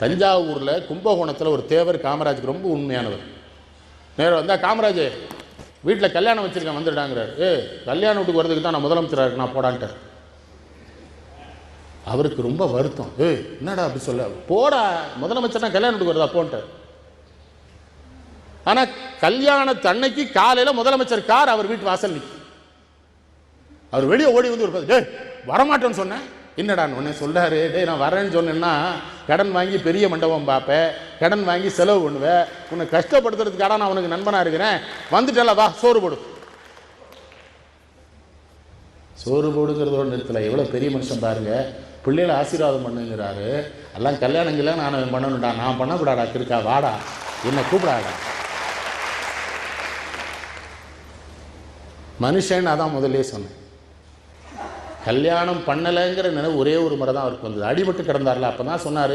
தஞ்சாவூரில் கும்பகோணத்தில் ஒரு தேவர் காமராஜுக்கு ரொம்ப உண்மையானவர். நேரம் வந்தால், காமராஜ் வீட்டில் கல்யாணம் வச்சுருக்கேன் வந்துட்டாங்கிறார். கல்யாண வீட்டுக்கு வரதுக்கு தான் நான் முதலமைச்சராக இருக்கு நான் போடான்ட்டார். அவருக்கு ரொம்ப வருத்தம். என்னடா அப்படி சொல்ல, போடா முதலமைச்சர்னா கல்யாண வீட்டுக்கு வருதா போன்ட்டார். ஆனால் கல்யாணத்தன்னைக்கு காலையில் முதலமைச்சர் கார் அவர் வீட்டு வாசல் நிற்கும். அவர் வெளியே ஓடி வந்து ஒரு வரமாட்டேன்னு சொன்னேன். என்னடான்னு உடனே சொல்றாரு, நான் வரேன்னு சொன்னேன்னா கடன் வாங்கி பெரிய மண்டபம் பார்ப்பேன், கடன் வாங்கி செலவு பண்ணுவேன், உன்னை கஷ்டப்படுத்துறதுக்காக நான் உனக்கு நண்பனாக இருக்கிறேன், வந்துட்டல வா சோறு போடு. சோறு போடுங்கிறதோட நிறுத்தலை, எவ்வளோ பெரிய மனுஷன் பாருங்க. பிள்ளைகளை ஆசீர்வாதம் பண்ணுங்கிறாரு. எல்லாம் கல்யாணங்கள்லாம் நான் பண்ணணும்டா, நான் பண்ணக்கூடாடா, இருக்கா வாடா, என்னை கூப்பிடாடா. மனுஷன் அதான் முதல்ல சொன்னேன். கல்யாணம் பண்ணலைங்கிற நினைவு ஒரே ஒரு முறை தான் அவருக்கு வந்தது. அடிபட்டு கிடந்தார்ல, அப்போ தான் சொன்னார்,